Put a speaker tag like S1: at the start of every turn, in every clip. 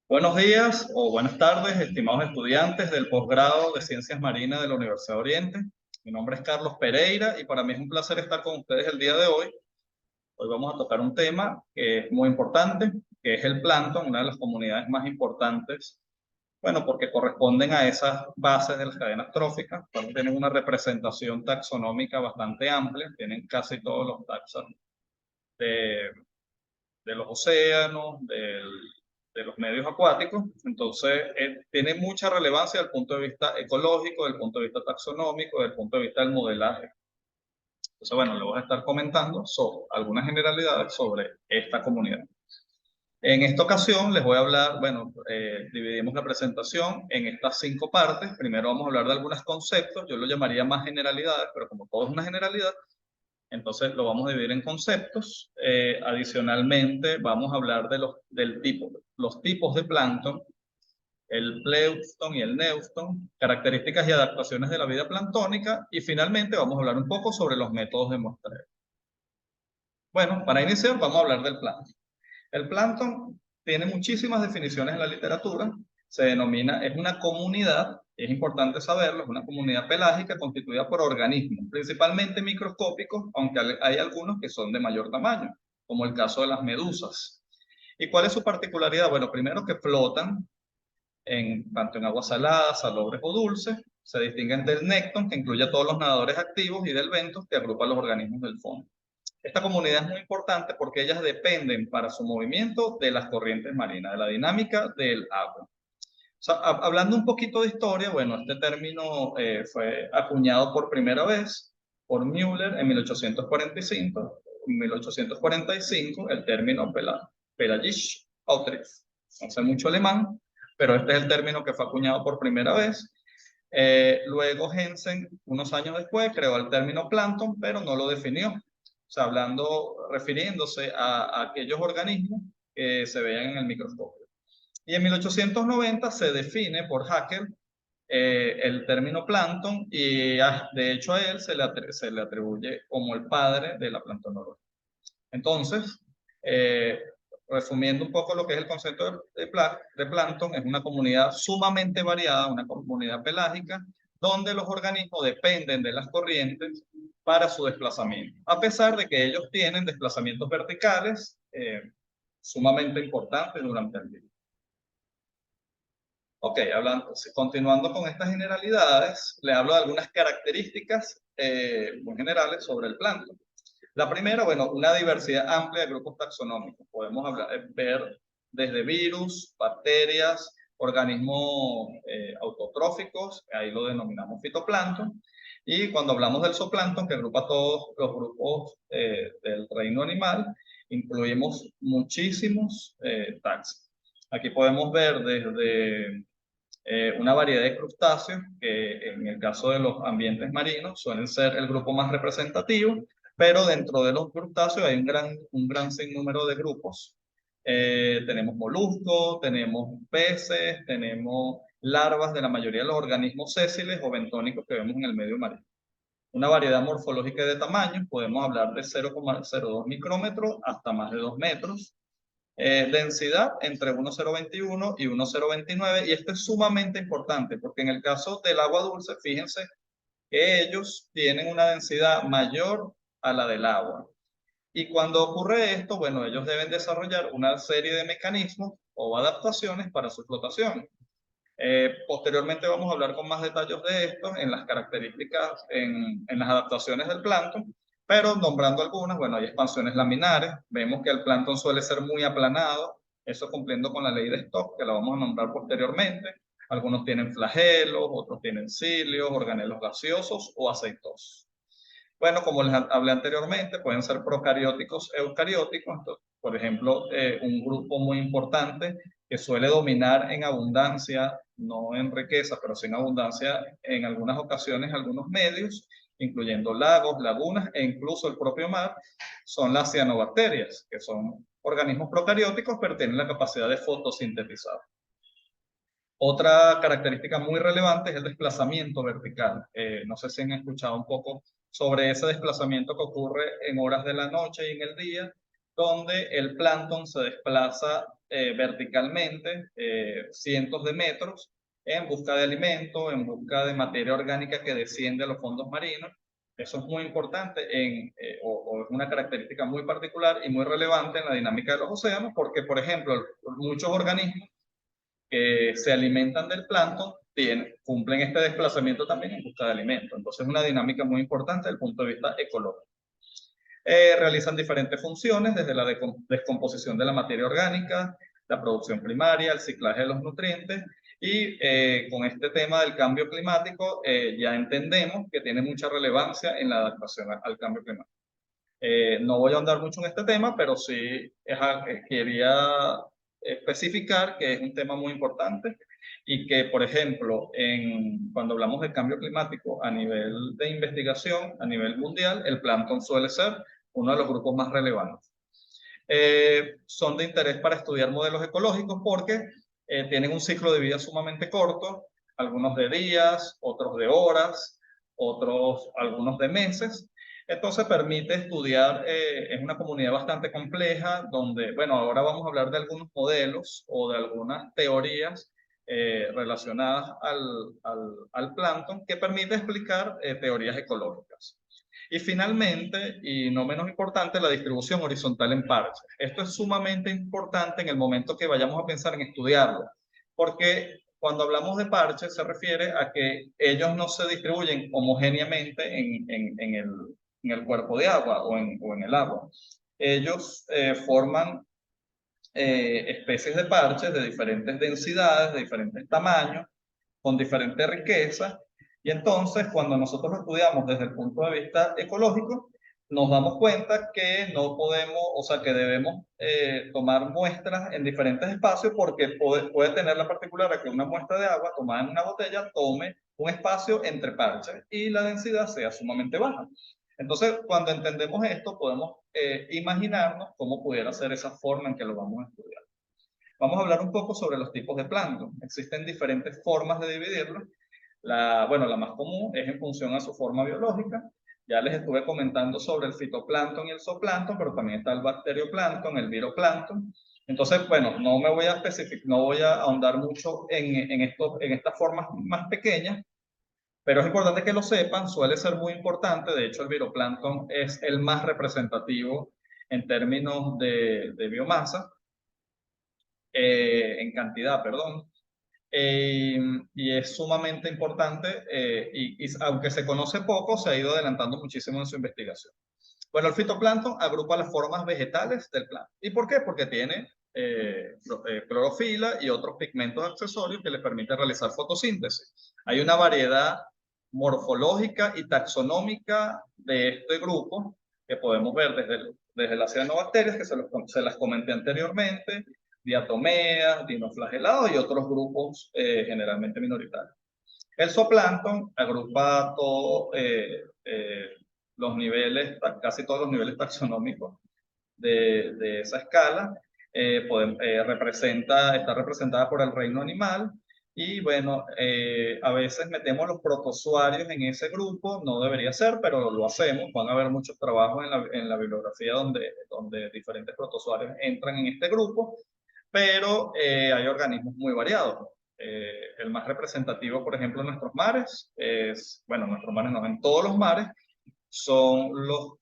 S1: Buenos días o buenas tardes, estimados estudiantes del posgrado de Ciencias Marinas de la Universidad de Oriente. Mi nombre es Carlos Pereira y para mí es un placer estar con ustedes el día de hoy. Hoy vamos a tocar un tema que es muy importante, que es el plancton, una de las comunidades más importantes, bueno, porque corresponden a esas bases de las cadenas tróficas, pero tienen una representación taxonómica bastante amplia, tienen casi todos los taxos de, de los océanos, de los medios acuáticos. Entonces, tiene mucha relevancia desde el punto de vista ecológico, desde el punto de vista taxonómico, desde el punto de vista del modelaje. Entonces, bueno, le voy a estar comentando sobre algunas generalidades sobre esta comunidad. En esta ocasión les voy a hablar, bueno, dividimos la presentación en estas 5 partes. Primero vamos a hablar de algunos conceptos, yo lo llamaría más generalidades, pero como todo es una generalidad, entonces lo vamos a dividir en conceptos. Adicionalmente, vamos a hablar de los tipos de plancton, el pleuton y el neuston, características y adaptaciones de la vida planctónica, y finalmente vamos a hablar un poco sobre los métodos de muestreo. Bueno, para iniciar vamos a hablar del plancton. El plancton tiene muchísimas definiciones en la literatura. Se denomina, es una comunidad, es importante saberlo, es una comunidad pelágica constituida por organismos, principalmente microscópicos, aunque hay algunos que son de mayor tamaño, como el caso de las medusas. ¿Y cuál es su particularidad? Bueno, primero que flotan tanto en agua salada, salobres o dulces. Se distinguen del nécton, que incluye a todos los nadadores activos, y del bentos, que agrupa a los organismos del fondo. Esta comunidad es muy importante porque ellas dependen para su movimiento de las corrientes marinas, de la dinámica del agua. O sea, hablando un poquito de historia, bueno, este término fue acuñado por primera vez por Müller en 1845. En 1845 el término Pelagisch Outreach. No sé mucho alemán, pero este es el término que fue acuñado por primera vez. Luego Hensen, unos años después, creó el término plancton, pero no lo definió. O sea, refiriéndose a aquellos organismos que se vean en el microscopio. Y en 1890 se define por Haeckel el término plancton y de hecho a él se le atribuye como el padre de la planctonología. Entonces, eh, resumiendo un poco lo que es el concepto de plancton, es una comunidad sumamente variada, una comunidad pelágica, donde los organismos dependen de las corrientes para su desplazamiento, a pesar de que ellos tienen desplazamientos verticales sumamente importantes durante el día. Ok, continuando con estas generalidades, le hablo de algunas características muy generales sobre el plancton. La primera, bueno, una diversidad amplia de grupos taxonómicos. Podemos ver desde virus, bacterias, organismos autotróficos, ahí lo denominamos fitoplancton, y cuando hablamos del zooplancton, que agrupa todos los grupos del reino animal, incluimos muchísimos taxos. Aquí podemos ver desde una variedad de crustáceos que en el caso de los ambientes marinos suelen ser el grupo más representativo, pero dentro de los crustáceos hay un gran sinnúmero de grupos. Tenemos moluscos, tenemos peces, tenemos larvas de la mayoría de los organismos sésiles o bentónicos que vemos en el medio marino. Una variedad morfológica de tamaños, podemos hablar de 0,02 micrómetros hasta más de 2 metros. Densidad entre 1,021 y 1,029, y esto es sumamente importante porque en el caso del agua dulce, fíjense que ellos tienen una densidad mayor a la del agua. Y cuando ocurre esto, bueno, ellos deben desarrollar una serie de mecanismos o adaptaciones para su flotación. Posteriormente vamos a hablar con más detalles de esto en las características, en las adaptaciones del plancton, pero nombrando algunas, bueno, hay expansiones laminares, vemos que el plancton suele ser muy aplanado, eso cumpliendo con la ley de Stokes, que la vamos a nombrar posteriormente. Algunos tienen flagelos, otros tienen cilios, organelos gaseosos o aceitosos. Bueno, como les hablé anteriormente, pueden ser procarióticos, eucarióticos. Entonces, por ejemplo, un grupo muy importante que suele dominar en abundancia, no en riqueza, pero sí en abundancia en algunas ocasiones, algunos medios, incluyendo lagos, lagunas e incluso el propio mar, son las cianobacterias, que son organismos procarióticos, pero tienen la capacidad de fotosintetizar. Otra característica muy relevante es el desplazamiento vertical. No sé si han escuchado un poco sobre ese desplazamiento que ocurre en horas de la noche y en el día, donde el plancton se desplaza verticalmente cientos de metros en busca de alimento, en busca de materia orgánica que desciende a los fondos marinos. Eso es muy importante o es una característica muy particular y muy relevante en la dinámica de los océanos, porque, por ejemplo, muchos organismos que se alimentan del plancton cumplen este desplazamiento también en busca de alimento. Entonces, es una dinámica muy importante desde el punto de vista ecológico. Realizan diferentes funciones, desde la descomposición de la materia orgánica, la producción primaria, el ciclaje de los nutrientes, y con este tema del cambio climático ya entendemos que tiene mucha relevancia en la adaptación al cambio climático. No voy a ahondar mucho en este tema, pero sí quería especificar que es un tema muy importante y que, por ejemplo, cuando hablamos de cambio climático a nivel de investigación, a nivel mundial, el plancton suele ser uno de los grupos más relevantes. Son de interés para estudiar modelos ecológicos porque tienen un ciclo de vida sumamente corto, algunos de días, otros de horas, algunos de meses. Entonces permite estudiar, es una comunidad bastante compleja donde, bueno, ahora vamos a hablar de algunos modelos o de algunas teorías relacionadas al plancton que permite explicar teorías ecológicas. Y finalmente, y no menos importante, la distribución horizontal en parches. Esto es sumamente importante en el momento que vayamos a pensar en estudiarlo, porque cuando hablamos de parches se refiere a que ellos no se distribuyen homogéneamente en el cuerpo de agua o en el agua. Ellos forman especies de parches de diferentes densidades, de diferentes tamaños, con diferentes riquezas. Y entonces, cuando nosotros lo estudiamos desde el punto de vista ecológico, nos damos cuenta que no podemos, o sea, que debemos tomar muestras en diferentes espacios porque puede tener la particularidad que una muestra de agua tomada en una botella tome un espacio entre parches y la densidad sea sumamente baja. Entonces, cuando entendemos esto, podemos imaginarnos cómo pudiera ser esa forma en que lo vamos a estudiar. Vamos a hablar un poco sobre los tipos de plancton. Existen diferentes formas de dividirlos. Bueno, la más común es en función a su forma biológica. Ya les estuve comentando sobre el fitoplancton y el zooplancton, pero también está el bacterioplancton, el viroplancton. Entonces, bueno, no voy a ahondar mucho en estas formas más pequeñas, pero es importante que lo sepan, suele ser muy importante. De hecho, el viroplancton es el más representativo en términos de biomasa. En cantidad, perdón. Y es sumamente importante y aunque se conoce poco, se ha ido adelantando muchísimo en su investigación. Bueno, el fitoplancton agrupa las formas vegetales del plancton. ¿Y por qué? Porque tiene clorofila y otros pigmentos accesorios que le permiten realizar fotosíntesis. Hay una variedad morfológica y taxonómica de este grupo que podemos ver desde las cianobacterias, que se las comenté anteriormente, diatomeas, dinoflagelados y otros grupos generalmente minoritarios. El zooplancton agrupa los niveles, casi todos los niveles taxonómicos de esa escala. Está representada por el reino animal. Y bueno, a veces metemos los protozoarios en ese grupo, no debería ser, pero lo hacemos. Van a haber muchos trabajos en la bibliografía donde diferentes protozoarios entran en este grupo, pero hay organismos muy variados. El más representativo, por ejemplo, en nuestros mares, bueno, en nuestros mares no, en todos los mares, son los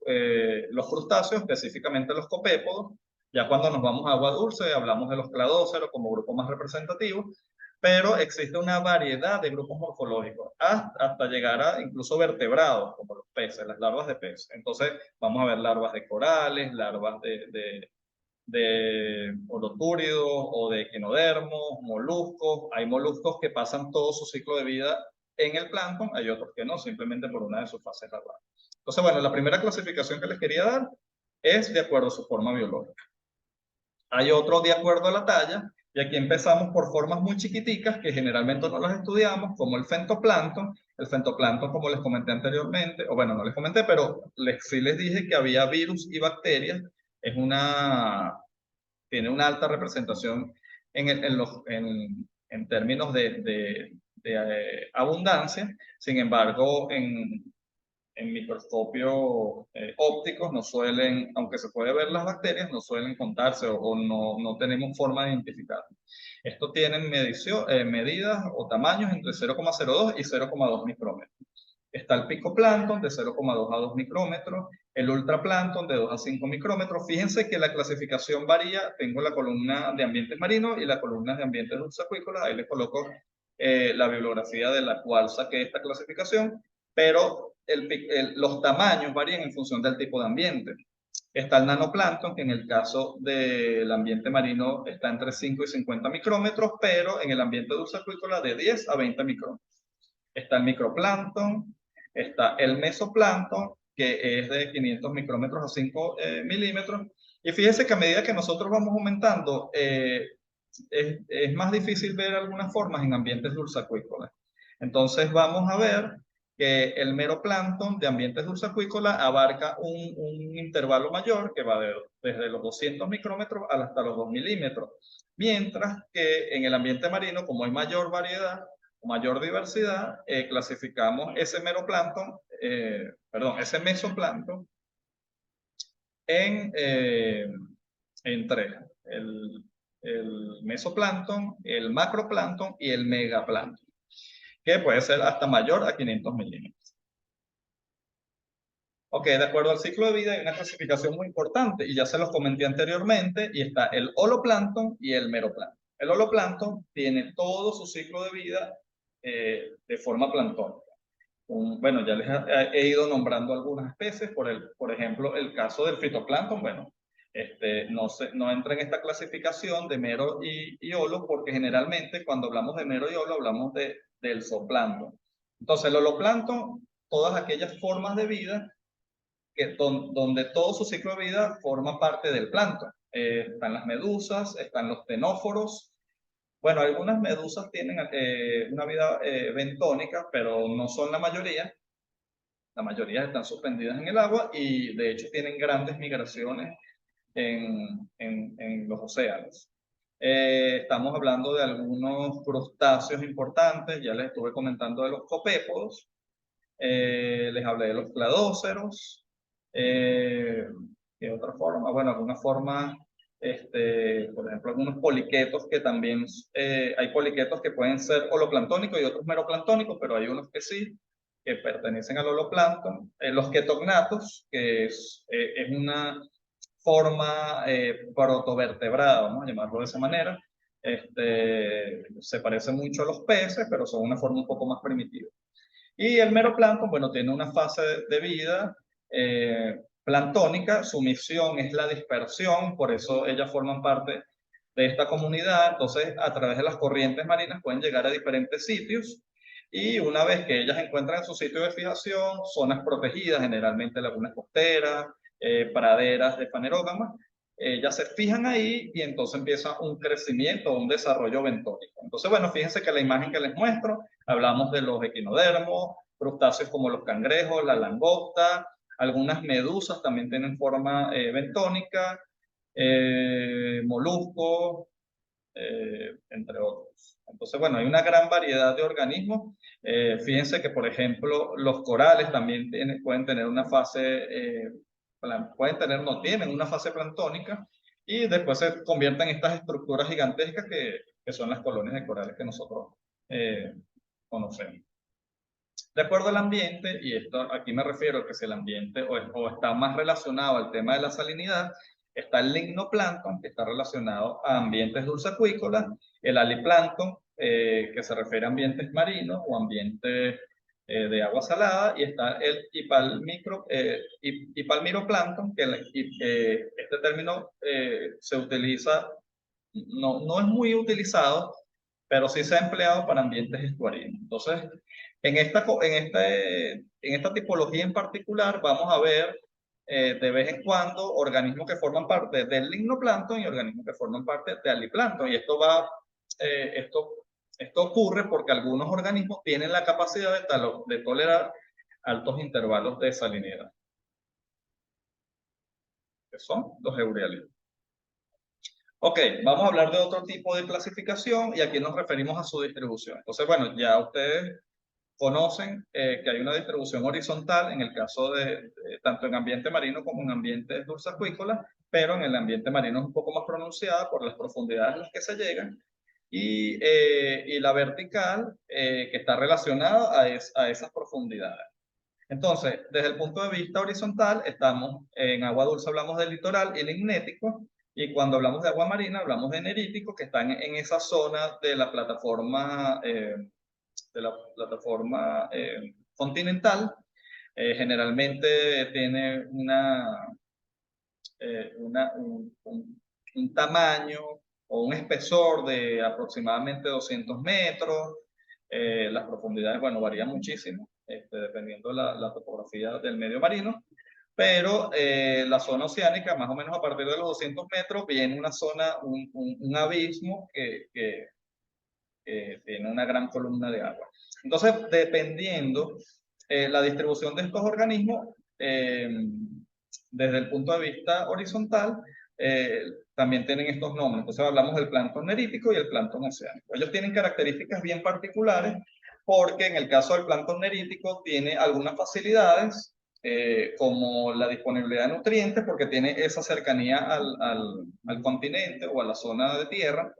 S1: crustáceos, específicamente los copépodos. Ya cuando nos vamos a agua dulce, hablamos de los cladóceros como grupo más representativo, pero existe una variedad de grupos morfológicos, hasta llegar a incluso vertebrados, como los peces, las larvas de pez. Entonces, vamos a ver larvas de corales, larvas de holotúridos o de equinodermos, moluscos. Hay moluscos que pasan todo su ciclo de vida en el plancton, hay otros que no, simplemente por una de sus fases larvales. Entonces, bueno, la primera clasificación que les quería dar es de acuerdo a su forma biológica. Hay otro de acuerdo a la talla, y aquí empezamos por formas muy chiquiticas que generalmente no las estudiamos, como el fentoplancton. El fentoplancton, como les comenté anteriormente, o bueno, no les comenté, pero sí les dije que había virus y bacterias. Tiene una alta representación en términos de abundancia. Sin embargo, en microscopio ópticos no suelen, aunque se puede ver las bacterias, no suelen contarse o no tenemos forma de identificar. Estos tienen medidas o tamaños entre 0,02 y 0,2 micrómetros. Está el picoplancton de 0,2 a 2 micrómetros, el ultraplancton de 2 a 5 micrómetros. Fíjense que la clasificación varía. Tengo la columna de ambientes marinos y la columna de ambientes dulceacuícolas. Ahí les coloco la bibliografía de la cual saqué esta clasificación, pero los tamaños varían en función del tipo de ambiente. Está el nanoplancton, que en el caso del ambiente marino está entre 5 y 50 micrómetros, pero en el ambiente dulceacuícola de 10 a 20 micrómetros. Está el microplancton, está el mesoplancton, que es de 500 micrómetros a 5 milímetros. Y fíjense que a medida que nosotros vamos aumentando, es más difícil ver algunas formas en ambientes dulceacuícolas. Entonces vamos a ver que el mero plancton de ambientes dulceacuícolas abarca un intervalo mayor que va desde los 200 micrómetros hasta los 2 milímetros. Mientras que en el ambiente marino, como hay mayor variedad, mayor diversidad, clasificamos ese mero plancton, ese mesoplancton en tres. El mesoplancton, el macroplancton y el megaplancton, que puede ser hasta mayor a 500 milímetros. Ok, de acuerdo al ciclo de vida hay una clasificación muy importante y ya se los comenté anteriormente, y está el holoplancton y el meroplancton. El holoplancton tiene todo su ciclo de vida de forma planctónica. Bueno, ya les he ido nombrando algunas especies, por ejemplo, el caso del fitoplancton, bueno, no entra en esta clasificación de mero y holo, porque generalmente cuando hablamos de mero y holo hablamos del zooplancton. Entonces, el holoplancton, todas aquellas formas de vida donde todo su ciclo de vida forma parte del plancton. Están las medusas, están los ctenóforos. Bueno, algunas medusas tienen una vida bentónica, pero no son la mayoría. La mayoría están suspendidas en el agua y de hecho tienen grandes migraciones en los océanos. Estamos hablando de algunos crustáceos importantes. Ya les estuve comentando de los copépodos. Les hablé de los cladóceros. ¿Qué otra forma? Bueno, alguna forma, por ejemplo, algunos poliquetos que también, hay poliquetos que pueden ser holoplanctónicos y otros meroplanctónicos, pero hay unos que sí, que pertenecen al holoplancton. Los ketognatos, que es una forma protovertebrada, vamos a llamarlo de esa manera. Se parece mucho a los peces, pero son una forma un poco más primitiva. Y el meroplancton, bueno, tiene una fase de vida planctónica. Su misión es la dispersión, por eso ellas forman parte de esta comunidad. Entonces, a través de las corrientes marinas pueden llegar a diferentes sitios, y una vez que ellas encuentran su sitio de fijación, zonas protegidas, generalmente lagunas costeras, praderas de fanerógamas, ya se fijan ahí y entonces empieza un crecimiento, un desarrollo bentónico. Entonces, bueno, fíjense que la imagen que les muestro, hablamos de los equinodermos, crustáceos como los cangrejos, la langosta, algunas medusas también tienen forma bentónica, moluscos, entre otros. Entonces, bueno, hay una gran variedad de organismos. Fíjense que, por ejemplo, los corales también pueden tener una fase, no tienen una fase planctónica, y después se convierten en estas estructuras gigantescas que son las colonias de corales que nosotros conocemos. De acuerdo al ambiente, y esto aquí me refiero a que si el ambiente o está más relacionado al tema de la salinidad, está el lignoplancton, que está relacionado a ambientes dulceacuícolas, el aliplancton, que se refiere a ambientes marinos o ambientes de agua salada, y está el hipalmiroplancton, que este término se utiliza, no es muy utilizado, pero sí se ha empleado para ambientes estuarinos. Entonces, en esta tipología en particular vamos a ver de vez en cuando organismos que forman parte del lignoplancton y organismos que forman parte de aliplancton. Y esto ocurre porque algunos organismos tienen la capacidad de tolerar altos intervalos de salinidad, que son los eurealios. Ok, vamos a hablar de otro tipo de clasificación y aquí nos referimos a su distribución. Entonces, bueno, ya ustedes conocen que hay una distribución horizontal en el caso tanto en ambiente marino como en ambientes dulceacuícolas, pero en el ambiente marino es un poco más pronunciada por las profundidades a las que se llegan, y la vertical que está relacionada a esas profundidades. Entonces, desde el punto de vista horizontal, estamos en agua dulce, hablamos del litoral y lignético, y cuando hablamos de agua marina, hablamos de nerítico, que están en esa zona de la plataforma continental. Generalmente tiene un tamaño o un espesor de aproximadamente 200 metros. Las profundidades, bueno, varían muchísimo, dependiendo la topografía del medio marino, pero la zona oceánica, más o menos a partir de los 200 metros, viene una zona, un abismo que tiene una gran columna de agua. Entonces, dependiendo la distribución de estos organismos, desde el punto de vista horizontal, también tienen estos nombres. Entonces hablamos del plancton nerítico y el plancton oceánico. Ellos tienen características bien particulares porque en el caso del plancton nerítico tiene algunas facilidades como la disponibilidad de nutrientes, porque tiene esa cercanía al continente o a la zona de tierra.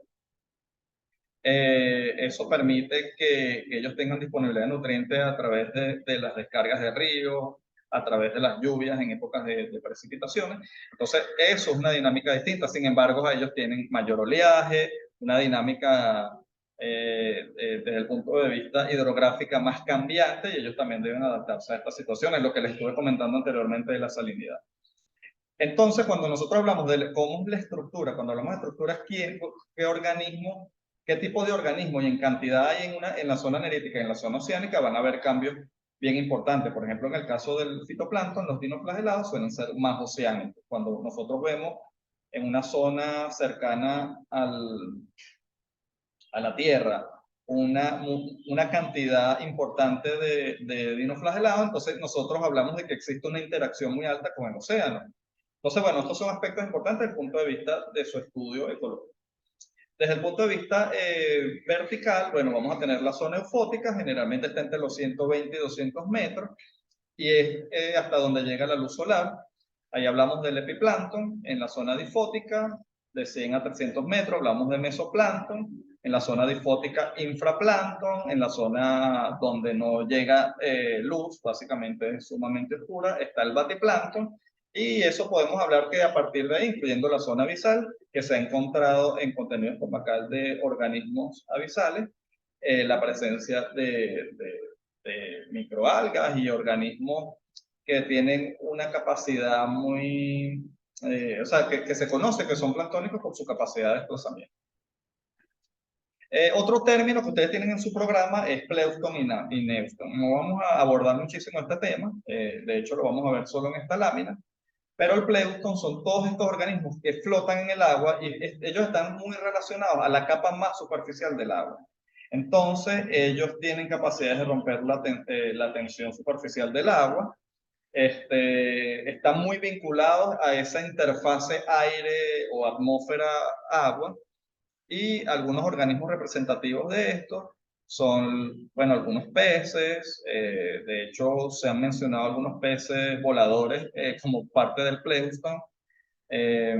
S1: Eso permite que ellos tengan disponibilidad de nutrientes a través de las descargas de ríos, a través de las lluvias en épocas de precipitaciones. Entonces, eso es una dinámica distinta. Sin embargo, ellos tienen mayor oleaje, una dinámica desde el punto de vista hidrográfica más cambiante, y ellos también deben adaptarse a estas situaciones, lo que les estuve comentando anteriormente de la salinidad. Entonces, cuando nosotros hablamos de cómo es la estructura, cuando hablamos de estructuras, qué organismo, qué tipo de organismo y en cantidad hay en la zona nerítica y en la zona oceánica, van a haber cambios bien importantes. Por ejemplo, en el caso del fitoplancton, los dinoflagelados suelen ser más oceánicos. Cuando nosotros vemos en una zona cercana a la Tierra una cantidad importante de dinoflagelados, entonces nosotros hablamos de que existe una interacción muy alta con el océano. Entonces, bueno, estos son aspectos importantes desde el punto de vista de su estudio ecológico. Desde el punto de vista vertical, bueno, vamos a tener la zona eufótica, generalmente está entre los 120 y 200 metros, y es hasta donde llega la luz solar. Ahí hablamos del epiplancton. En la zona difótica, de 100 a 300 metros, hablamos de mesoplancton. En la zona difótica, infraplancton. En la zona donde no llega luz, básicamente es sumamente oscura, está el batiplancton. Y eso podemos hablar que a partir de ahí, incluyendo la zona abisal, que se ha encontrado en contenido estomacal de organismos abisales, la presencia de microalgas y organismos que tienen una capacidad o sea, que se conoce que son planctónicos por su capacidad de desplazamiento. Otro término que ustedes tienen en su programa es Pleuston y Neuston. No vamos a abordar muchísimo este tema, de hecho lo vamos a ver solo en esta lámina, pero el Pleuston son todos estos organismos que flotan en el agua y ellos están muy relacionados a la capa más superficial del agua. Entonces, ellos tienen capacidades de romper la tensión superficial del agua. Están muy vinculados a esa interfase aire o atmósfera-agua, y algunos organismos representativos de esto son, bueno, algunos peces. De hecho se han mencionado algunos peces voladores como parte del Pleuston. eh,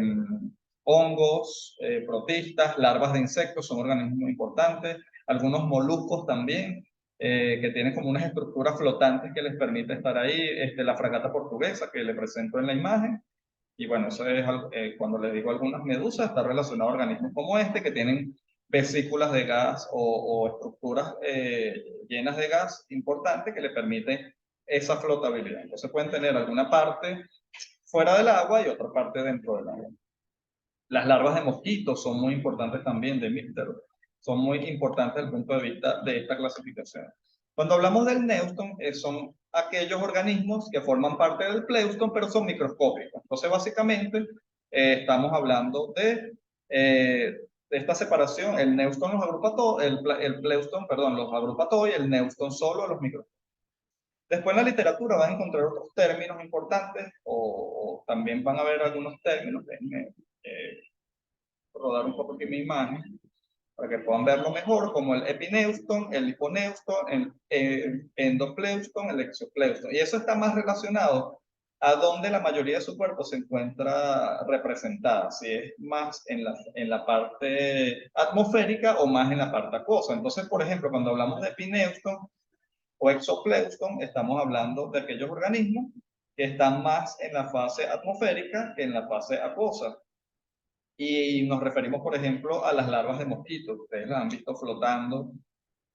S1: Hongos, protistas, larvas de insectos son organismos muy importantes, algunos moluscos también, que tienen como unas estructuras flotantes que les permite estar ahí, la fragata portuguesa que le presento en la imagen. Y bueno, eso es cuando les digo algunas medusas, está relacionado a organismos como este, que tienen vesículas de gas o estructuras llenas de gas importantes que le permiten esa flotabilidad. Entonces pueden tener alguna parte fuera del agua y otra parte dentro del agua. Las larvas de mosquitos son muy importantes también, de mípteros. Son muy importantes desde el punto de vista de esta clasificación. Cuando hablamos del Neuston, son aquellos organismos que forman parte del Pleuston, pero son microscópicos. Entonces, básicamente, estamos hablando de esta separación. El Neuston los agrupa todo, el Pleuston, perdón, los agrupa todo, y el Neuston solo a los microscópicos. Después en la literatura van a encontrar otros términos importantes, o también van a ver algunos términos. Déjenme rodar un poco aquí mi imagen para que puedan verlo mejor, como el epineuston, el hiponeuston, el endopleucton, el exopleucton. Y eso está más relacionado a donde la mayoría de su cuerpo se encuentra representada, si es más en la parte atmosférica o más en la parte acuosa. Entonces, por ejemplo, cuando hablamos de epineuston o exopleucton, estamos hablando de aquellos organismos que están más en la fase atmosférica que en la fase acuosa. Y nos referimos, por ejemplo, a las larvas de mosquitos. Ustedes las han visto flotando.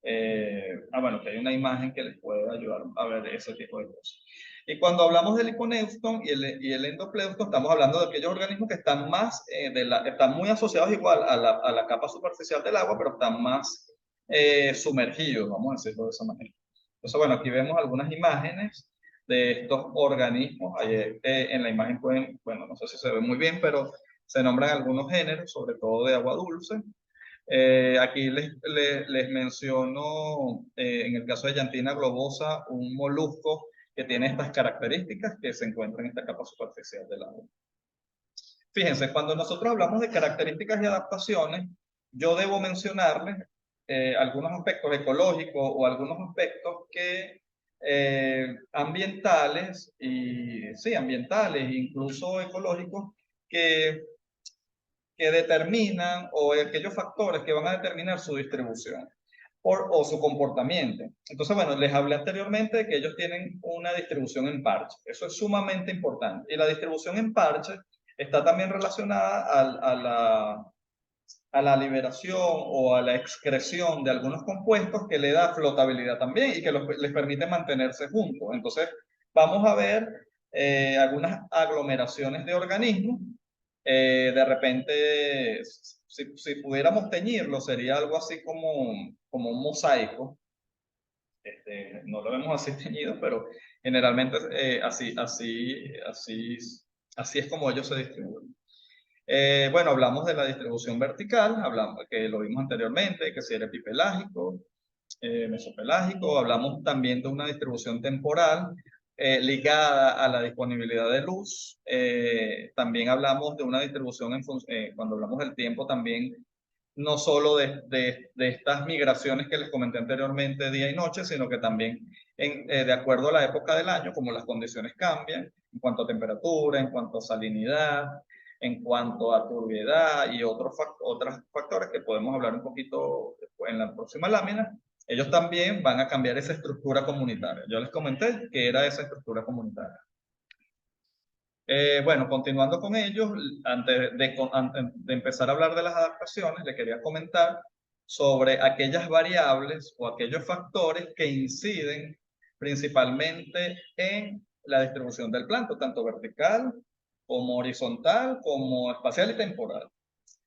S1: Bueno, que hay una imagen que les puede ayudar a ver ese tipo de cosas. Y cuando hablamos del hiponeuston y el endopleucton, estamos hablando de aquellos organismos que están más, están muy asociados igual a la capa superficial del agua, pero están más sumergidos, vamos a decirlo de esa manera. Entonces, bueno, aquí vemos algunas imágenes de estos organismos. Ahí, en la imagen pueden, bueno, no sé si se ve muy bien, pero se nombran algunos géneros, sobre todo de agua dulce. Aquí les menciono, en el caso de Llantina globosa, un molusco que tiene estas características que se encuentra en esta capa superficial del agua. Fíjense, cuando nosotros hablamos de características y adaptaciones, yo debo mencionarles algunos aspectos ecológicos o algunos aspectos que ambientales y sí, ambientales, incluso ecológicos, que determinan o aquellos factores que van a determinar su distribución o su comportamiento. Entonces, bueno, les hablé anteriormente de que ellos tienen una distribución en parche. Eso es sumamente importante. Y la distribución en parche está también relacionada a la liberación o a la excreción de algunos compuestos que le da flotabilidad también y que les permite mantenerse juntos. Entonces, vamos a ver algunas aglomeraciones de organismos. De repente, si pudiéramos teñirlo, sería algo así como un mosaico. No lo vemos así teñido, pero generalmente así es como ellos se distribuyen. Bueno, hablamos de la distribución vertical, hablamos que lo vimos anteriormente, que si era epipelágico, mesopelágico, hablamos también de una distribución temporal ligada a la disponibilidad de luz. También hablamos de una distribución cuando hablamos del tiempo también, no solo de estas migraciones que les comenté anteriormente, día y noche, sino que también de acuerdo a la época del año, como las condiciones cambian, en cuanto a temperatura, en cuanto a salinidad, en cuanto a turbiedad y otros factores que podemos hablar un poquito después en la próxima lámina, ellos también van a cambiar esa estructura comunitaria. Yo les comenté que era esa estructura comunitaria. Bueno, continuando con ellos, antes de empezar a hablar de las adaptaciones, le quería comentar sobre aquellas variables o aquellos factores que inciden principalmente en la distribución del plancton, tanto vertical como horizontal, como espacial y temporal.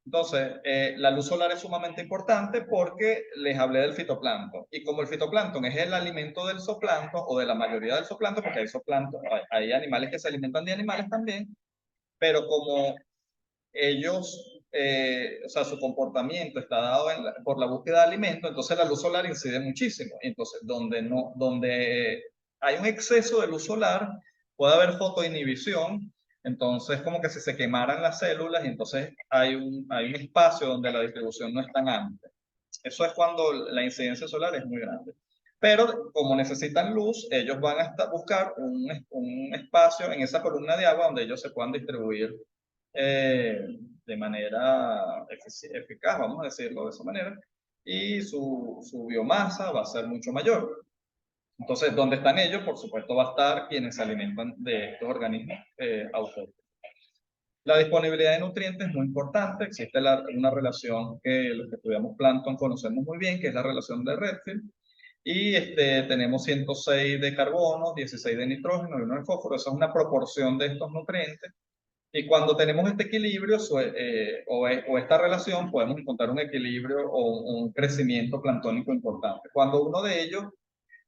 S1: Entonces, la luz solar es sumamente importante porque les hablé del fitoplancton. Y como el fitoplancton es el alimento del zooplancton o de la mayoría del zooplancton, porque hay zooplancton, hay animales que se alimentan de animales también, pero como ellos, o sea, su comportamiento está dado por la búsqueda de alimento, entonces la luz solar incide muchísimo. Entonces, donde hay un exceso de luz solar, puede haber fotoinhibición. Entonces, como que si se quemaran las células y entonces hay un espacio donde la distribución no es tan amplia. Eso es cuando la incidencia solar es muy grande. Pero como necesitan luz, ellos van a buscar un espacio en esa columna de agua donde ellos se puedan distribuir de manera eficaz, vamos a decirlo de esa manera, y su biomasa va a ser mucho mayor. Entonces, ¿dónde están ellos? Por supuesto, va a estar quienes se alimentan de estos organismos autóctonos. La disponibilidad de nutrientes es muy importante. Existe una relación que los que estudiamos plancton conocemos muy bien, que es la relación de Redfield. Y tenemos 106 de carbono, 16 de nitrógeno y 1 de fósforo. Esa es una proporción de estos nutrientes. Y cuando tenemos este equilibrio o esta relación, podemos encontrar un equilibrio o un crecimiento planctónico importante. Cuando uno de ellos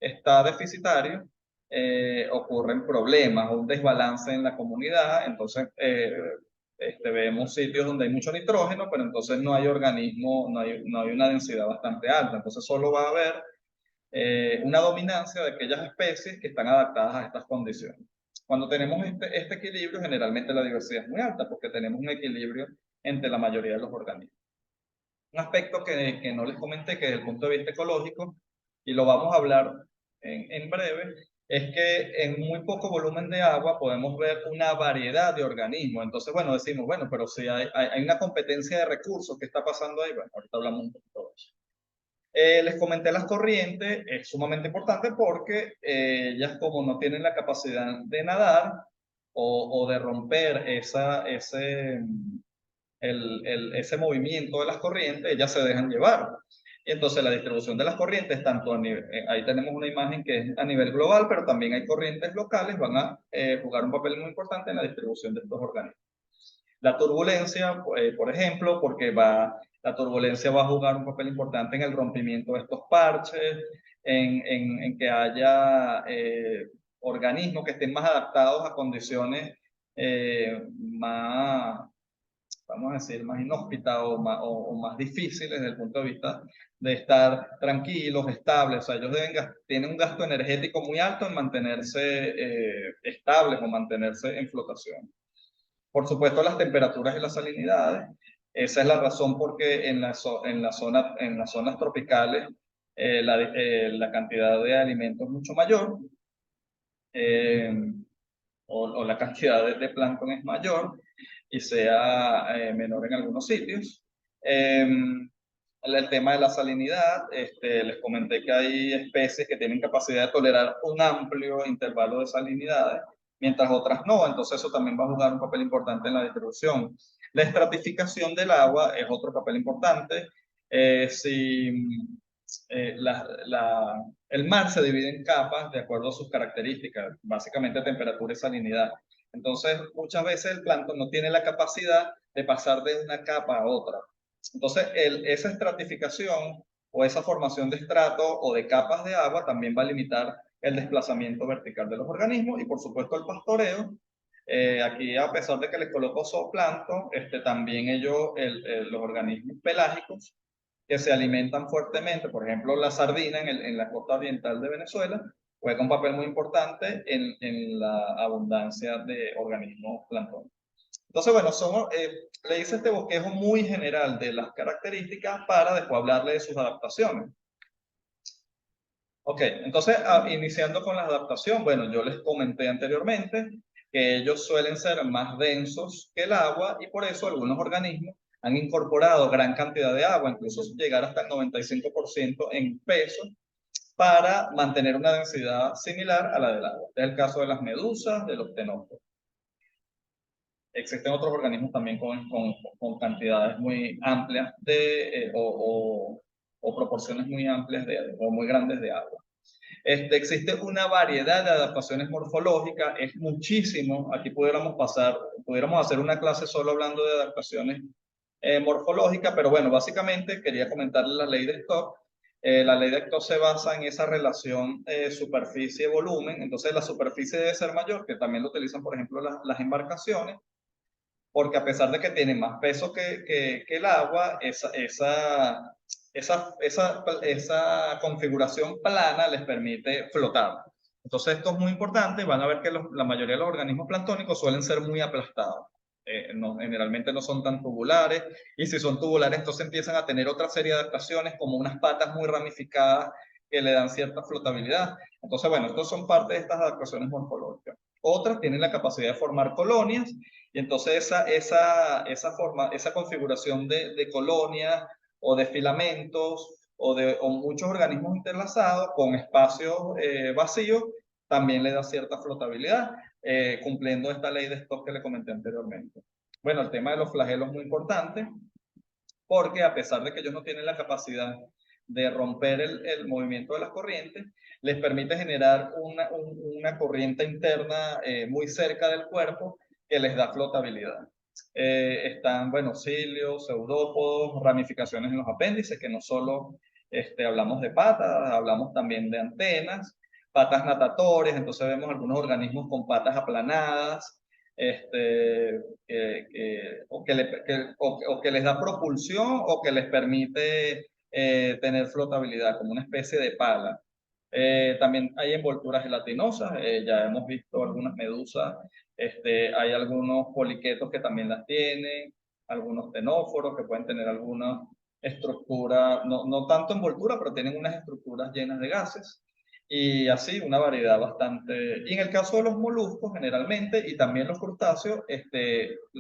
S1: está deficitario, ocurren problemas o un desbalance en la comunidad, entonces vemos sitios donde hay mucho nitrógeno, pero entonces no hay organismo, no hay una densidad bastante alta, entonces solo va a haber una dominancia de aquellas especies que están adaptadas a estas condiciones. Cuando tenemos este equilibrio, generalmente la diversidad es muy alta porque tenemos un equilibrio entre la mayoría de los organismos. Un aspecto que no les comenté, que desde el punto de vista ecológico, y lo vamos a hablar en breve, es que en muy poco volumen de agua podemos ver una variedad de organismos. Entonces, bueno, decimos, bueno, pero si hay una competencia de recursos, ¿qué está pasando ahí? Bueno, ahorita hablamos un poquito de eso. Les comenté las corrientes, es sumamente importante porque ellas como no tienen la capacidad de nadar o de romper ese movimiento de las corrientes, ellas se dejan llevar. Y entonces la distribución de las corrientes, tanto a nivel, ahí tenemos una imagen que es a nivel global, pero también hay corrientes locales, van a jugar un papel muy importante en la distribución de estos organismos. La turbulencia, por ejemplo, porque la turbulencia va a jugar un papel importante en el rompimiento de estos parches, en que haya organismos que estén más adaptados a condiciones más, vamos a decir, más inhóspitas o más difíciles desde el punto de vista de estar tranquilos, estables. O sea, ellos tienen un gasto energético muy alto en mantenerse estables o mantenerse en flotación. Por supuesto, las temperaturas y las salinidades. Esa es la razón porque en las zonas tropicales la cantidad de alimentos es mucho mayor, eh, o la cantidad de plancton es mayor y sea menor en algunos sitios. El tema de la salinidad, les comenté que hay especies que tienen capacidad de tolerar un amplio intervalo de salinidades, mientras otras no, entonces eso también va a jugar un papel importante en la distribución. La estratificación del agua es otro papel importante. Si el mar se divide en capas de acuerdo a sus características, básicamente temperatura y salinidad. Entonces, muchas veces el plancton no tiene la capacidad de pasar de una capa a otra. Entonces, esa estratificación o esa formación de estrato o de capas de agua también va a limitar el desplazamiento vertical de los organismos y, por supuesto, el pastoreo. Aquí, a pesar de que les coloco zooplancton, también los organismos pelágicos que se alimentan fuertemente, por ejemplo, la sardina en la costa oriental de Venezuela, juega un papel muy importante en la abundancia de organismos planctónicos. Entonces, bueno, le hice este bosquejo muy general de las características para después hablarle de sus adaptaciones. Ok, entonces, iniciando con la adaptación, bueno, yo les comenté anteriormente que ellos suelen ser más densos que el agua y por eso algunos organismos han incorporado gran cantidad de agua, incluso llegar hasta el 95% en peso, para mantener una densidad similar a la del agua. Este es el caso de las medusas, de los tenópodos. Existen otros organismos también con cantidades muy amplias o proporciones muy amplias o muy grandes de agua. Existe una variedad de adaptaciones morfológicas, es muchísimo. Aquí pudiéramos hacer una clase solo hablando de adaptaciones morfológicas, pero bueno, básicamente quería comentarles la ley de Stock. La ley de Stock se basa en esa relación superficie-volumen, entonces la superficie debe ser mayor, que también lo utilizan, por ejemplo, las embarcaciones, porque a pesar de que tienen más peso que el agua, esa configuración plana les permite flotar. Entonces esto es muy importante, van a ver que la mayoría de los organismos planctónicos suelen ser muy aplastados. Generalmente no son tan tubulares, y si son tubulares entonces empiezan a tener otra serie de adaptaciones como unas patas muy ramificadas que le dan cierta flotabilidad. Entonces, bueno, estos son parte de estas adaptaciones morfológicas. Otras tienen la capacidad de formar colonias, y entonces esa configuración de colonias o de filamentos o muchos organismos interlazados con espacios vacíos también le da cierta flotabilidad, cumpliendo esta ley de Stock que le comenté anteriormente. Bueno, el tema de los flagelos es muy importante porque a pesar de que ellos no tienen la capacidad de romper el movimiento de las corrientes, les permite generar una corriente interna muy cerca del cuerpo que les da flotabilidad. Están, bueno, cilios, pseudópodos, ramificaciones en los apéndices, que no solo hablamos de patas, hablamos también de antenas, patas natatorias, entonces vemos algunos organismos con patas aplanadas, o que les da propulsión o que les permite tener flotabilidad, como una especie de pala. También hay envolturas gelatinosas, ya hemos visto algunas medusas, hay algunos poliquetos que también las tienen, algunos tenóforos que pueden tener algunos estructura, no tanto envoltura, pero tienen unas estructuras llenas de gases. Y así una variedad bastante. Y en el caso de los moluscos, generalmente, y también los crustáceos,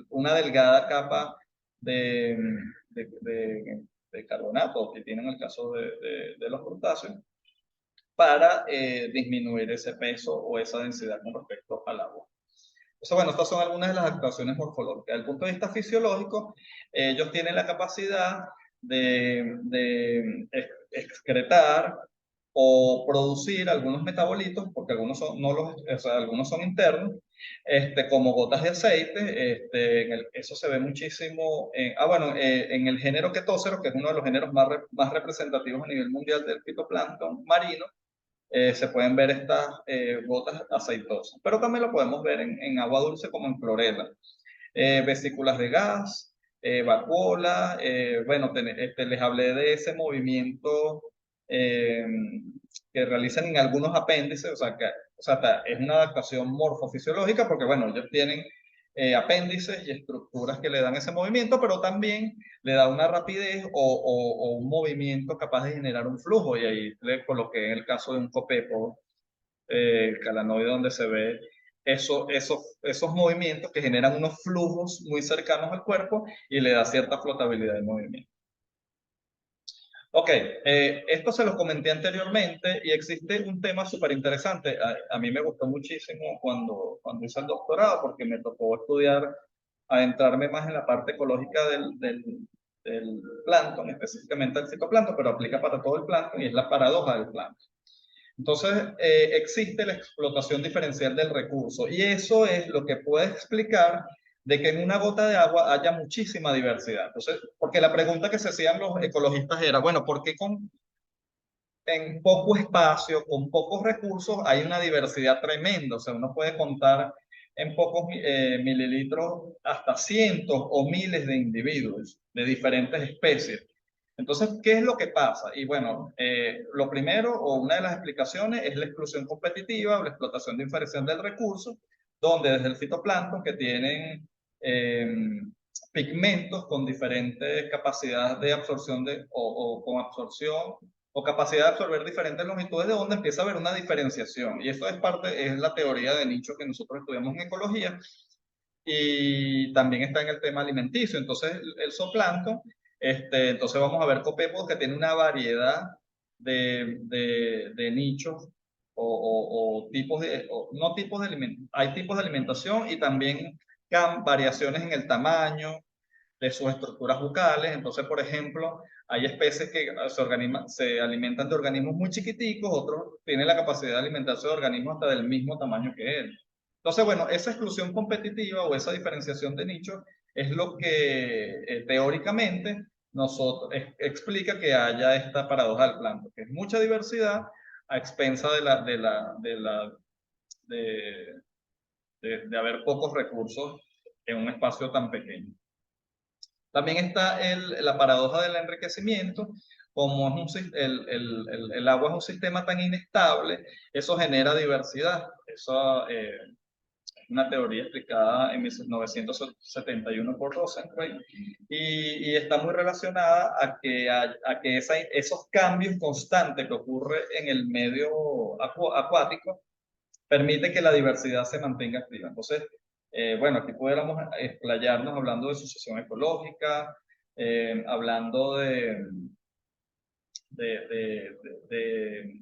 S1: una delgada capa de, de, de- de carbonato que tienen el caso de los crustáceos para disminuir ese peso o esa densidad con respecto al agua. Entonces, bueno, estas son algunas de las actuaciones morfológicas. Desde el punto de vista fisiológico, ellos tienen la capacidad de excretar o producir algunos metabolitos, porque algunos son, no los, o sea, algunos son internos, como gotas de aceite. Eso se ve muchísimo bueno, en el género Ketóceros, que es uno de los géneros más representativos a nivel mundial del fitoplancton marino. Se pueden ver estas gotas aceitosas, pero también lo podemos ver en agua dulce como en clorela. Vesículas de gas, vacuola, bueno, les hablé de ese movimiento eh, que realizan en algunos apéndices, o sea, es una adaptación morfofisiológica porque, bueno, ellos tienen apéndices y estructuras que le dan ese movimiento, pero también le da una rapidez o un movimiento capaz de generar un flujo, y ahí le coloqué en el caso de un copepo calanoide donde se ve esos movimientos que generan unos flujos muy cercanos al cuerpo y le da cierta flotabilidad de movimiento. Ok, esto se lo comenté anteriormente y existe un tema súper interesante. A mí me gustó muchísimo cuando hice el doctorado porque me tocó estudiar, adentrarme más en la parte ecológica del plancton, específicamente el fitoplancton, pero aplica para todo el plancton y es la paradoja del plancton. Entonces, existe la explotación diferencial del recurso y eso es lo que puede explicar de que en una gota de agua haya muchísima diversidad. Entonces, porque la pregunta que se hacían los ecologistas era, bueno, ¿por qué en poco espacio, con pocos recursos, hay una diversidad tremenda? O sea, uno puede contar en pocos mililitros hasta cientos o miles de individuos de diferentes especies. Entonces, ¿qué es lo que pasa? Y bueno, lo primero o una de las explicaciones es la exclusión competitiva o la explotación diferencial del recurso, donde desde el fitoplancton que tienen eh, pigmentos con diferentes capacidades de absorción o con absorción o capacidad de absorber diferentes longitudes de onda, empieza a haber una diferenciación. Y eso es la teoría de nicho que nosotros estudiamos en ecología, y también está en el tema alimenticio. Entonces, el zooplancton, entonces vamos a ver copépod que tiene una variedad de nichos o tipos no tipos de alimentación, hay tipos de alimentación y también variaciones en el tamaño de sus estructuras bucales. Entonces, por ejemplo, hay especies que se alimentan de organismos muy chiquiticos, otros tienen la capacidad de alimentarse de organismos hasta del mismo tamaño que él. Entonces, bueno, esa exclusión competitiva o esa diferenciación de nichos es lo que teóricamente explica que haya esta paradoja del plancton, que es mucha diversidad a expensa de haber pocos recursos en un espacio tan pequeño. También está la paradoja del enriquecimiento. Como es el agua es un sistema tan inestable, eso genera diversidad. Eso es una teoría explicada en 1971 por Rosenquist, y está muy relacionada a que esos cambios constantes que ocurren en el medio acuático permite que la diversidad se mantenga activa. Entonces, bueno, aquí pudiéramos explayarnos hablando de sucesión ecológica, hablando de, de, de,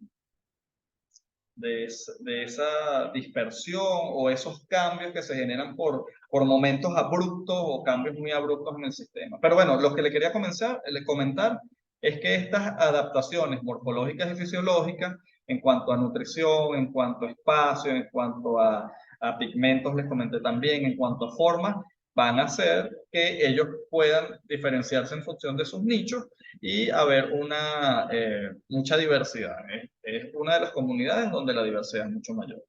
S1: de esa dispersión o esos cambios que se generan por momentos abruptos o cambios muy abruptos en el sistema. Pero bueno, lo que le quería comentar es que estas adaptaciones morfológicas y fisiológicas en cuanto a nutrición, en cuanto a espacio, en cuanto a pigmentos, les comenté también, en cuanto a forma, van a hacer que ellos puedan diferenciarse en función de sus nichos y haber mucha diversidad. Es una de las comunidades donde la diversidad es mucho mayor.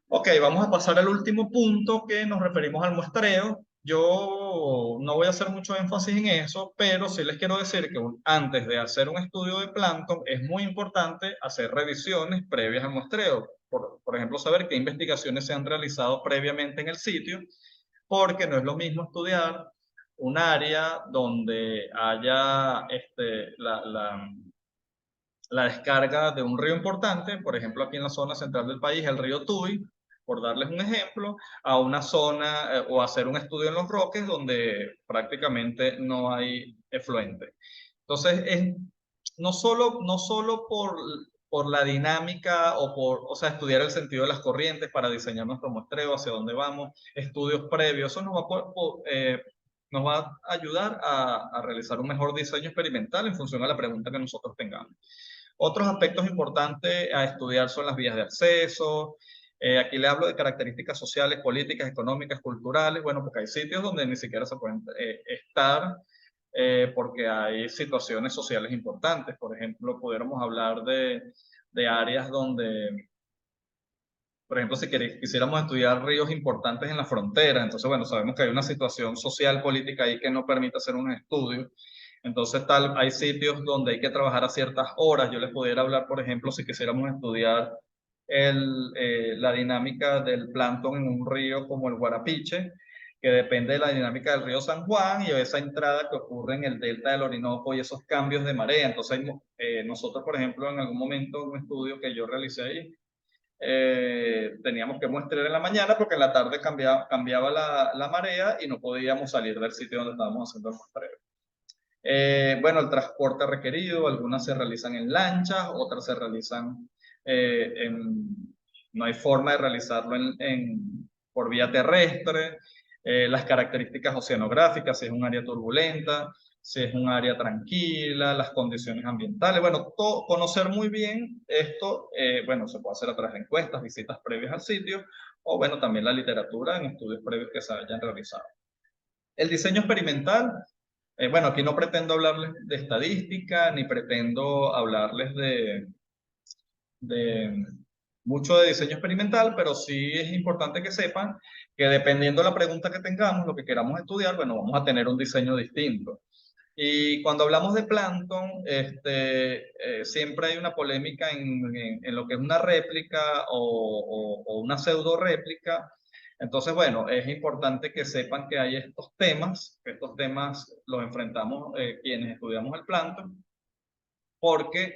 S1: Ok, vamos a pasar al último punto, que nos referimos al muestreo. Yo no voy a hacer mucho énfasis en eso, pero sí les quiero decir que antes de hacer un estudio de plancton es muy importante hacer revisiones previas al muestreo. Por ejemplo, saber qué investigaciones se han realizado previamente en el sitio, porque no es lo mismo estudiar un área donde haya la descarga de un río importante, por ejemplo, aquí en la zona central del país, el río Tuy, por darles un ejemplo, a una zona o hacer un estudio en los Roques donde prácticamente no hay efluente. Entonces, no solo por la dinámica o sea, estudiar el sentido de las corrientes para diseñar nuestro muestreo, hacia dónde vamos, estudios previos, eso nos va a ayudar a realizar un mejor diseño experimental en función a la pregunta que nosotros tengamos. Otros aspectos importantes a estudiar son las vías de acceso. Aquí le hablo de características sociales, políticas, económicas, culturales. Bueno, porque hay sitios donde ni siquiera se pueden estar porque hay situaciones sociales importantes. Por ejemplo, pudiéramos hablar de áreas donde, por ejemplo, si quisiéramos estudiar ríos importantes en la frontera, entonces, bueno, sabemos que hay una situación social, política ahí que no permite hacer un estudio. Entonces, hay sitios donde hay que trabajar a ciertas horas. Yo les pudiera hablar, por ejemplo, si quisiéramos estudiar la dinámica del plancton en un río como el Guarapiche, que depende de la dinámica del río San Juan y esa entrada que ocurre en el delta del Orinoco y esos cambios de marea. Entonces, nosotros, por ejemplo, en algún momento, un estudio que yo realicé ahí, teníamos que muestrear en la mañana porque en la tarde cambiaba la marea y no podíamos salir del sitio donde estábamos haciendo el muestreo. Bueno, el transporte requerido, algunas se realizan en lanchas, otras se realizan no hay forma de realizarlo por vía terrestre. Las características oceanográficas, si es un área turbulenta, si es un área tranquila, las condiciones ambientales. Bueno, conocer muy bien esto, bueno, se puede hacer a través de encuestas, visitas previas al sitio, o bueno, también la literatura en estudios previos que se hayan realizado. El diseño experimental, bueno, aquí no pretendo hablarles de estadística, ni pretendo hablarles de mucho de diseño experimental, pero sí es importante que sepan que dependiendo de la pregunta que tengamos, lo que queramos estudiar, bueno, vamos a tener un diseño distinto. Y cuando hablamos de plancton, siempre hay una polémica en lo que es una réplica o una pseudo réplica. Entonces, bueno, es importante que sepan que hay estos temas los enfrentamos quienes estudiamos el plancton, porque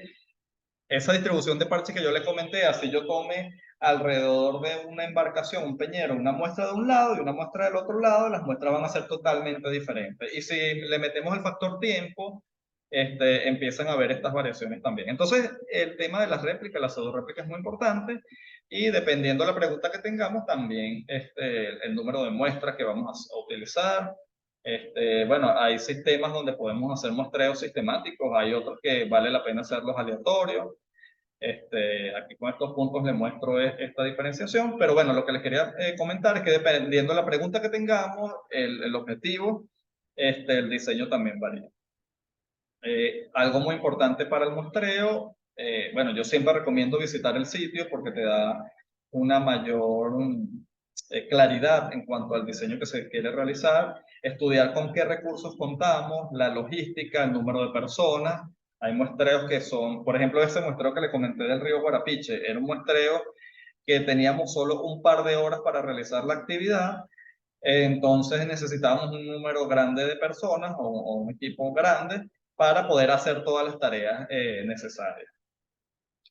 S1: esa distribución de parches que yo le comenté, así yo tome alrededor de una embarcación, un peñero, una muestra de un lado y una muestra del otro lado, las muestras van a ser totalmente diferentes. Y si le metemos el factor tiempo, empiezan a haber estas variaciones también. Entonces, el tema de las réplicas, la pseudo réplica es muy importante y dependiendo de la pregunta que tengamos, también el número de muestras que vamos a utilizar. Bueno, hay sistemas donde podemos hacer muestreos sistemáticos, hay otros que vale la pena hacerlos aleatorios. Aquí con estos puntos les muestro esta diferenciación, pero bueno, lo que les quería comentar es que dependiendo de la pregunta que tengamos, el objetivo, el diseño también varía. Algo muy importante para el muestreo, bueno, yo siempre recomiendo visitar el sitio porque te da una mayor claridad en cuanto al diseño que se quiere realizar, estudiar con qué recursos contamos, la logística, el número de personas. Hay muestreos que son, por ejemplo, ese muestreo que le comenté del río Guarapiche, era un muestreo que teníamos solo un par de horas para realizar la actividad, entonces necesitábamos un número grande de personas o un equipo grande para poder hacer todas las tareas necesarias.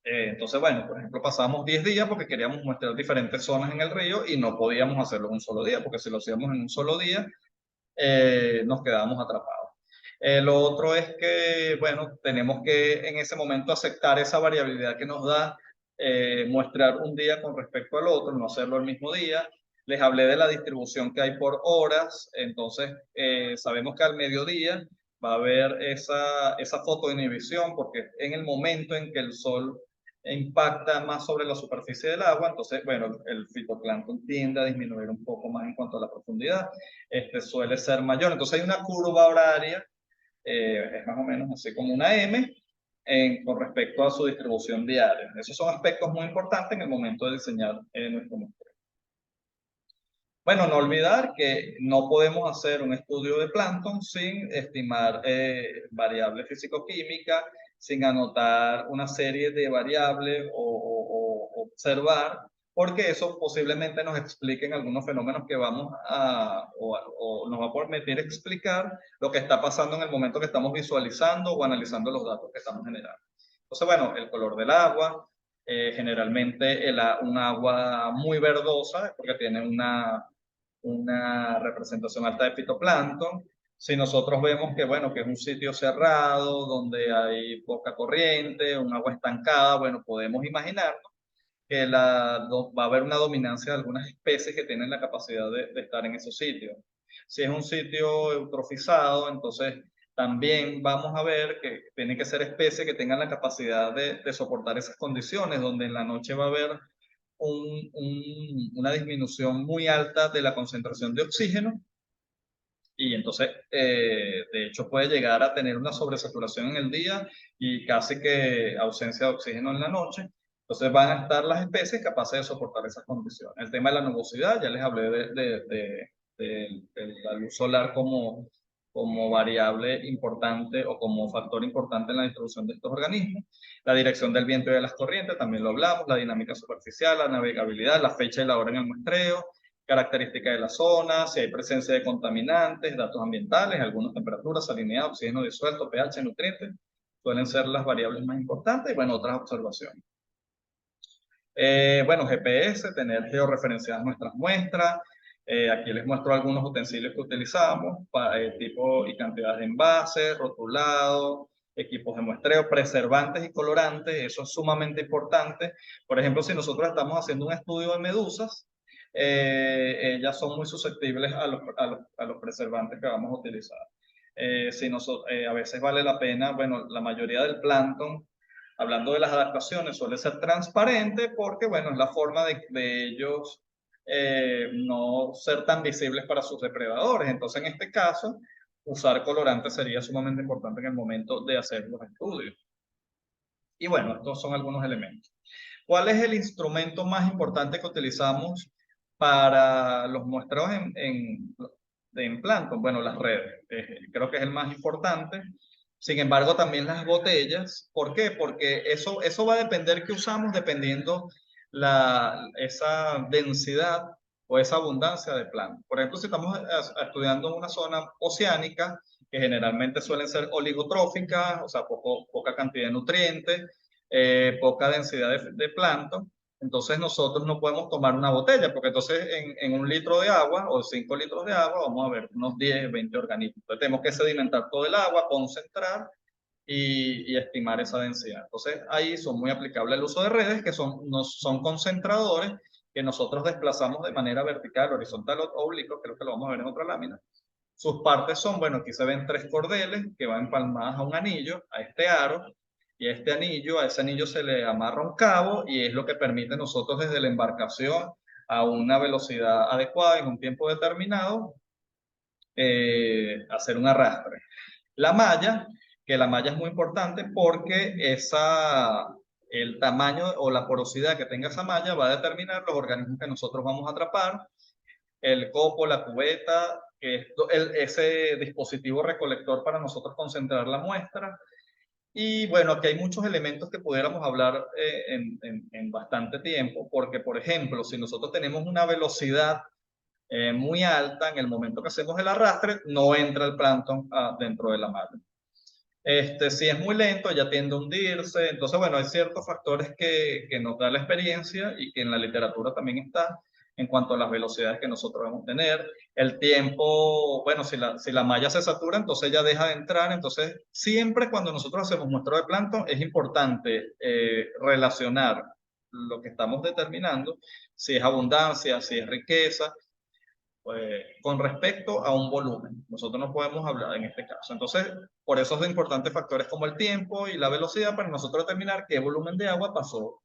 S1: Entonces, bueno, por ejemplo, pasamos 10 días porque queríamos muestrear diferentes zonas en el río y no podíamos hacerlo en un solo día, porque si lo hacíamos en un solo día, nos quedábamos atrapados. Lo otro es que, bueno, tenemos que en ese momento aceptar esa variabilidad que nos da muestrear un día con respecto al otro, no hacerlo el mismo día. Les hablé de la distribución que hay por horas, entonces sabemos que al mediodía va a haber esa fotoinhibición porque en el momento en que el sol impacta más sobre la superficie del agua, entonces, bueno, el fitoplancton tiende a disminuir un poco más en cuanto a la profundidad, suele ser mayor. Entonces hay una curva horaria, es más o menos así como una M, con respecto a su distribución diaria. Esos son aspectos muy importantes en el momento de diseñar nuestro muestreo. Bueno, no olvidar que no podemos hacer un estudio de plancton sin estimar variables físico-químicas, sin anotar una serie de variables o observar porque eso posiblemente nos expliquen algunos fenómenos que vamos a, o nos va a permitir explicar lo que está pasando en el momento que estamos visualizando o analizando los datos que estamos generando. Entonces, bueno, el color del agua, generalmente un agua muy verdosa, porque tiene una representación alta de fitoplancton. Si nosotros vemos que, bueno, que es un sitio cerrado, donde hay poca corriente, un agua estancada, bueno, podemos imaginar que va a haber una dominancia de algunas especies que tienen la capacidad de estar en esos sitios. Si es un sitio eutrofizado, entonces también vamos a ver que tiene que ser especies que tengan la capacidad de soportar esas condiciones, donde en la noche va a haber una disminución muy alta de la concentración de oxígeno y entonces, de hecho, puede llegar a tener una sobresaturación en el día y casi que ausencia de oxígeno en la noche. Entonces van a estar las especies capaces de soportar esas condiciones. El tema de la nubosidad, ya les hablé de la luz solar como variable importante o como factor importante en la distribución de estos organismos. La dirección del viento y de las corrientes, también lo hablamos, la dinámica superficial, la navegabilidad, la fecha y la hora en el muestreo, características de la zona, si hay presencia de contaminantes, datos ambientales, algunas temperaturas, salinidad, oxígeno disuelto, pH, nutrientes, suelen ser las variables más importantes y bueno, otras observaciones. Bueno, GPS, tener georreferenciadas nuestras muestras. Aquí les muestro algunos utensilios que utilizamos, tipo y cantidad de envases, rotulados, equipos de muestreo, preservantes y colorantes, eso es sumamente importante. Por ejemplo, si nosotros estamos haciendo un estudio de medusas, ellas son muy susceptibles a los preservantes que vamos a utilizar. A veces vale la pena, bueno, la mayoría del plancton, hablando de las adaptaciones, suele ser transparente porque, bueno, es la forma de ellos no ser tan visibles para sus depredadores. Entonces, en este caso, usar colorantes sería sumamente importante en el momento de hacer los estudios. Y bueno, estos son algunos elementos. ¿Cuál es el instrumento más importante que utilizamos para los muestreos en plancton? Bueno, las redes. Creo que es el más importante. Sin embargo, también las botellas. ¿Por qué? Porque eso va a depender qué usamos dependiendo esa densidad o esa abundancia de plancton. Por ejemplo, si estamos estudiando una zona oceánica, que generalmente suelen ser oligotróficas, o sea, poca cantidad de nutrientes, poca densidad de plancton, entonces nosotros no podemos tomar una botella, porque entonces en 1 litro de agua o 5 litros de agua vamos a ver unos 10, 20 organismos. Entonces tenemos que sedimentar todo el agua, concentrar y estimar esa densidad. Entonces ahí son muy aplicables el uso de redes, que son concentradores que nosotros desplazamos de manera vertical, horizontal o oblicuo, creo que lo vamos a ver en otra lámina. Sus partes son, bueno, aquí se ven 3 cordeles que van empalmadas a un anillo, a este aro, y a ese anillo se le amarra un cabo y es lo que permite a nosotros desde la embarcación a una velocidad adecuada en un tiempo determinado hacer un arrastre. La malla, que la malla es muy importante porque el tamaño o la porosidad que tenga esa malla va a determinar los organismos que nosotros vamos a atrapar, el copo, la cubeta, que es ese dispositivo recolector para nosotros concentrar la muestra. Y bueno, aquí hay muchos elementos que pudiéramos hablar en bastante tiempo, porque por ejemplo, si nosotros tenemos una velocidad muy alta, en el momento que hacemos el arrastre, no entra el plancton dentro de la malla. Si es muy lento, ya tiende a hundirse. Entonces, bueno, hay ciertos factores que nos da la experiencia y que en la literatura también está en cuanto a las velocidades que nosotros vamos a tener. El tiempo, bueno, si la malla se satura, entonces ya deja de entrar. Entonces, siempre cuando nosotros hacemos muestreo de plancton, es importante relacionar lo que estamos determinando, si es abundancia, si es riqueza, pues, con respecto a un volumen. Nosotros no podemos hablar en este caso. Entonces, por eso es importante factores como el tiempo y la velocidad para nosotros determinar qué volumen de agua pasó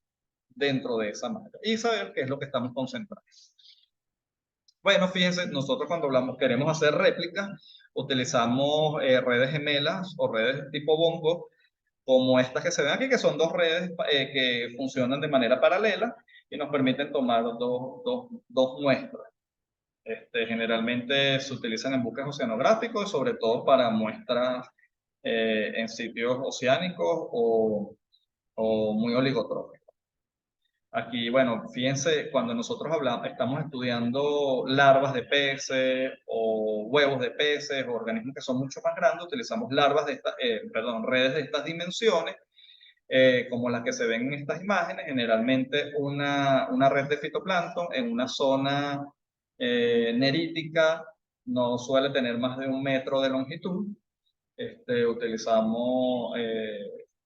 S1: dentro de esa malla y saber qué es lo que estamos concentrando. Bueno, fíjense, nosotros cuando queremos hacer réplicas, utilizamos redes gemelas o redes tipo bongo, como estas que se ven aquí, que son 2 redes que funcionan de manera paralela y nos permiten tomar dos muestras. Generalmente se utilizan en buques oceanográficos, sobre todo para muestras en sitios oceánicos o muy oligotróficos. Aquí, bueno, fíjense, cuando nosotros hablamos, estamos estudiando larvas de peces o huevos de peces o organismos que son mucho más grandes, utilizamos larvas de estas, perdón, redes de estas dimensiones, como las que se ven en estas imágenes, generalmente una red de fitoplancton en una zona nerítica no suele tener más de 1 metro de longitud. Utilizamos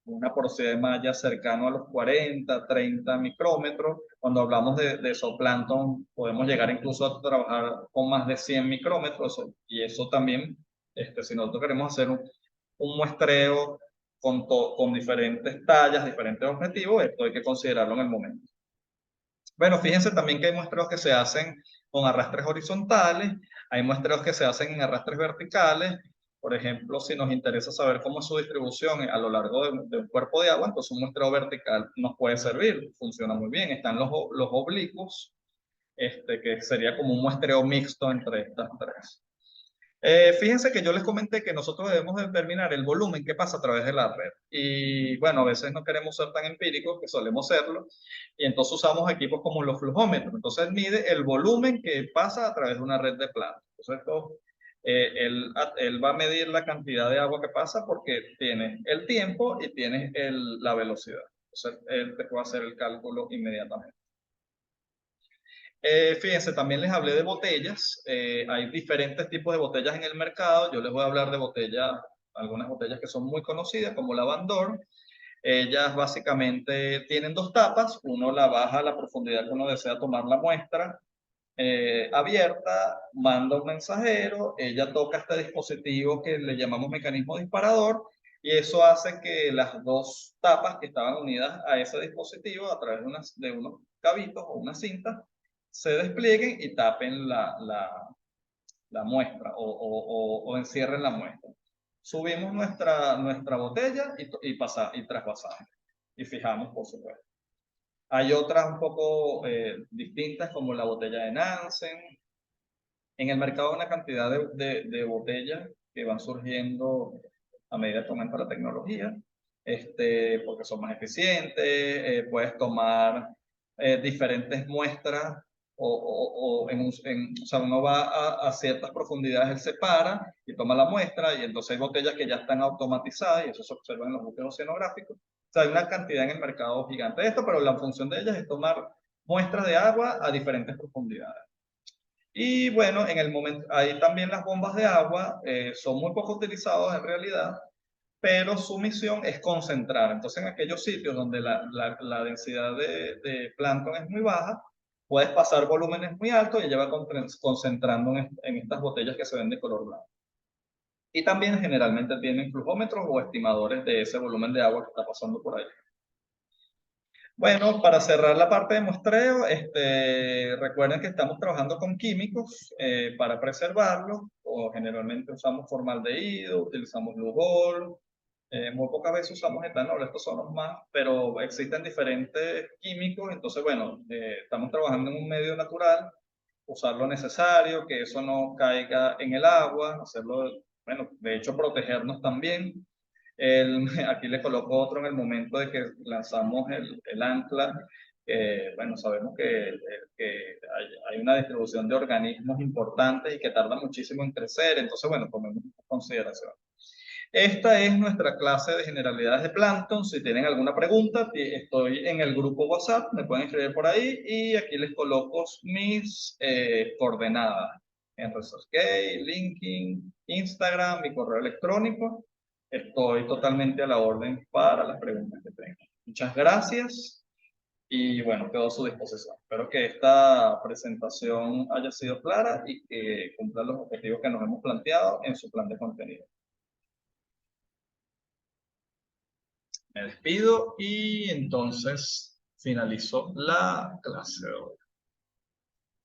S1: una porosidad de malla cercano a los 40, 30 micrómetros. Cuando hablamos de zooplancton, podemos llegar incluso a trabajar con más de 100 micrómetros. Y eso también, si nosotros queremos hacer un muestreo con diferentes tallas, diferentes objetivos, esto hay que considerarlo en el momento. Bueno, fíjense también que hay muestreos que se hacen con arrastres horizontales, hay muestreos que se hacen en arrastres verticales. Por ejemplo, si nos interesa saber cómo es su distribución a lo largo de un cuerpo de agua, entonces un muestreo vertical nos puede servir, funciona muy bien. Están los oblicuos, que sería como un muestreo mixto entre estas tres. Fíjense que yo les comenté que nosotros debemos determinar el volumen que pasa a través de la red. Y bueno, a veces no queremos ser tan empíricos, que solemos serlo, y entonces usamos equipos como los flujómetros. Entonces mide el volumen que pasa a través de una red de plantas. Entonces él va a medir la cantidad de agua que pasa porque tiene el tiempo y tiene la velocidad. Entonces él te puede hacer el cálculo inmediatamente. Fíjense, también les hablé de botellas. Hay diferentes tipos de botellas en el mercado. Yo les voy a hablar de botellas, algunas botellas que son muy conocidas, como la Van Dorn. Ellas básicamente tienen dos tapas. Uno la baja a la profundidad que uno desea tomar la muestra. Abierta, manda un mensajero. Ella toca este dispositivo que le llamamos mecanismo disparador. Y eso hace que las dos tapas que estaban unidas a ese dispositivo a través de unos cabitos o una cinta se desplieguen y tapen la muestra o encierren la muestra. Subimos nuestra botella y trasvasamos. Y fijamos, por supuesto. Hay otras un poco distintas, como la botella de Nansen. En el mercado hay una cantidad de botellas que van surgiendo a medida que aumenta la tecnología, porque son más eficientes, puedes tomar diferentes muestras o sea, uno va a ciertas profundidades, él se para y toma la muestra y entonces hay botellas que ya están automatizadas y eso se observa en los buques oceanográficos. O sea, hay una cantidad en el mercado gigante de esto, pero la función de ellas es tomar muestras de agua a diferentes profundidades. Y bueno, en el momento, ahí también las bombas de agua son muy poco utilizadas en realidad, pero su misión es concentrar. Entonces, en aquellos sitios donde la densidad de plancton es muy baja, puedes pasar volúmenes muy altos y ella va concentrando en estas botellas que se ven de color blanco. Y también generalmente tienen flujómetros o estimadores de ese volumen de agua que está pasando por ahí. Bueno, para cerrar la parte de muestreo, recuerden que estamos trabajando con químicos para preservarlos, o generalmente usamos formaldehído, utilizamos Lugol, muy pocas veces usamos etanol, estos son los más, pero existen diferentes químicos, entonces bueno, estamos trabajando en un medio natural, usar lo necesario, que eso no caiga en el agua, hacerlo, bueno, de hecho protegernos también. Aquí le coloco otro en el momento de que lanzamos el ancla. Bueno, sabemos que hay una distribución de organismos importantes y que tarda muchísimo en crecer, entonces, bueno, tomemos en consideración. Esta es nuestra clase de generalidades de plancton. Si tienen alguna pregunta, estoy en el grupo WhatsApp, me pueden escribir por ahí y aquí les coloco mis coordenadas en ResourceGate, LinkedIn, Instagram, mi correo electrónico. Estoy totalmente a la orden para las preguntas que tengan. Muchas gracias y bueno, quedo a su disposición. Espero que esta presentación haya sido clara y que cumpla los objetivos que nos hemos planteado en su plan de contenido. Me despido y entonces finalizo la clase de hoy.